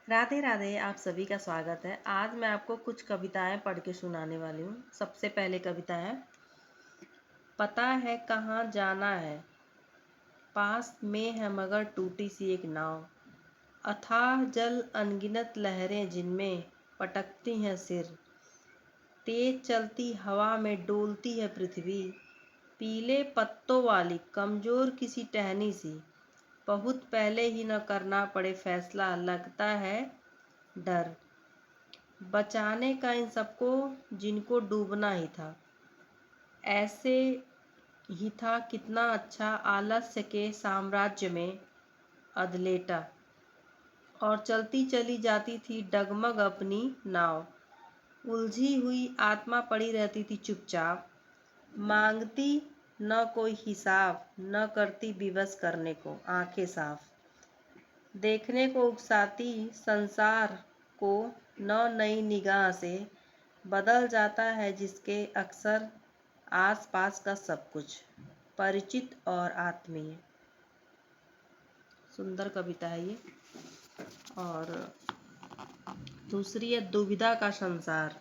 राधे राधे। आप सभी का स्वागत है। आज मैं आपको कुछ कविताएं पढ़ के सुनाने वाली हूँ। सबसे पहले कविता है, पता है कहाँ जाना है, पास में है मगर टूटी सी एक नाव, अथाह जल अनगिनत लहरें जिनमें पटकती हैं सिर, तेज चलती हवा में डोलती है पृथ्वी, पीले पत्तों वाली कमजोर किसी टहनी सी, बहुत पहले ही न करना पड़े फैसला, लगता है डर बचाने का इन सबको जिनको डूबना ही था। ऐसे ही था कितना अच्छा आलस्य के साम्राज्य में अधलेटा, और चलती चली जाती थी डगमग अपनी नाव, उलझी हुई आत्मा पड़ी रहती थी चुपचाप, मांगती न कोई हिसाब, न करती विवश करने को आंखें साफ, देखने को उकसाती संसार को न नई निगाह से, बदल जाता है जिसके अक्सर आस पास का सब कुछ, परिचित और आत्मीय। सुंदर कविता है ये। और दूसरी है, दुविधा का संसार।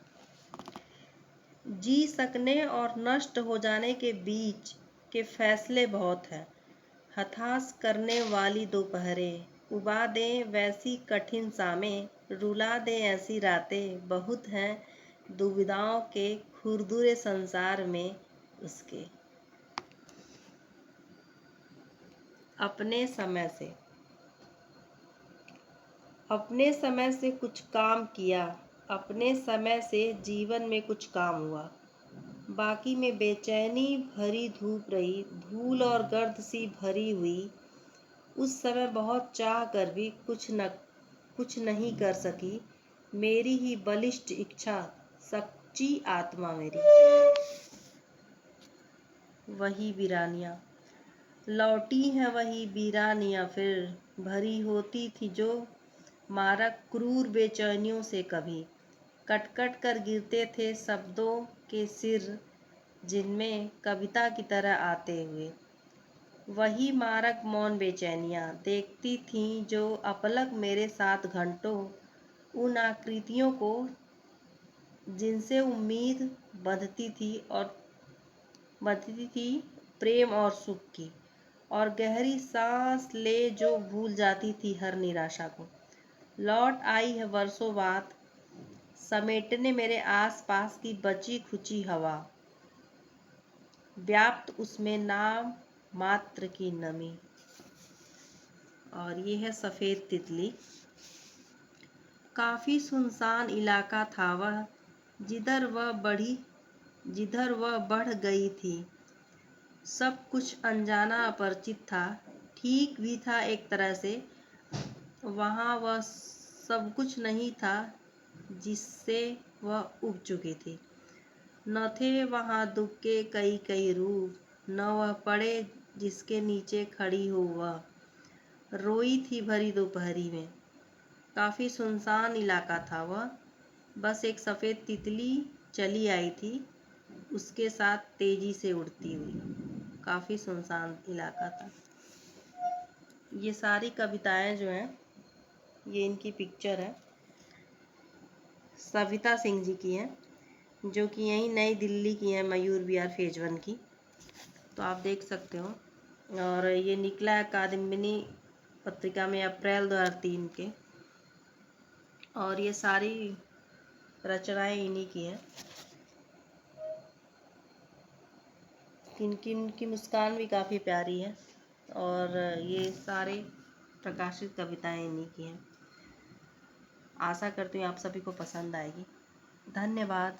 जी सकने और नष्ट हो जाने के बीच के फैसले बहुत हैं, हताश करने वाली दोपहरें, उबा दें वैसी कठिन शामें, रुला दें ऐसी रातें बहुत हैं दुविधाओं के खुरदुरे संसार में उसके। अपने समय से कुछ काम किया, अपने समय से जीवन में कुछ काम हुआ, बाकी में बेचैनी भरी धूप रही, धूल और गर्द सी भरी हुई, उस समय बहुत चाह कर भी कुछ नहीं कर सकी, मेरी ही बलिष्ठ इच्छा, सच्ची आत्मा मेरी। वही वीरानियाँ लौटी हैं, वही वीरानियाँ फिर भरी होती थी जो मारक क्रूर बेचैनियों से, कभी कट कट कर गिरते थे शब्दों के सिर, जिनमें कविता की तरह आते हुए। वही मारक मौन बेचैनियाँ देखती थीं जो अपलक मेरे साथ घंटों, उन आकृतियों को जिनसे उम्मीद बंधती थी प्रेम और सुख की, और गहरी सांस ले जो भूल जाती थी हर निराशा को। लौट आई है वर्षों बाद समेटने मेरे आस पास की बची खुची हवा, व्याप्त उसमें नाम मात्र की नमी। और ये है सफ़ेद तितली। काफ़ी सुनसान इलाका था वह, जिधर वह बढ़ गई थी, सब कुछ अनजाना अपरिचित था, ठीक भी था एक तरह से। वहाँ वह सब कुछ नहीं था जिससे वह उब चुकी थी, न थे वहाँ दुख के कई कई रूप, न वह पड़े जिसके नीचे खड़ी हो वह, रोई थी भरी दोपहरी में। काफ़ी सुनसान इलाका था वह, बस एक सफ़ेद तितली चली आई थी उसके साथ तेजी से उड़ती हुई। काफ़ी सुनसान इलाका था। ये सारी कविताएं जो हैं, ये इनकी पिक्चर है, सविता सिंह जी की हैं, जो कि यहीं नई दिल्ली की हैं, मयूर विहार फेज 1 की। तो आप देख सकते हो। और ये निकला है कादम्बिनी पत्रिका में अप्रैल 2003 के। और ये सारी रचनाएं इन्हीं की हैं। इनकी मुस्कान भी काफ़ी प्यारी है, और ये सारे प्रकाशित कविताएं इन्हीं की हैं। आशा करती हूँ आप सभी को पसंद आएगी। धन्यवाद।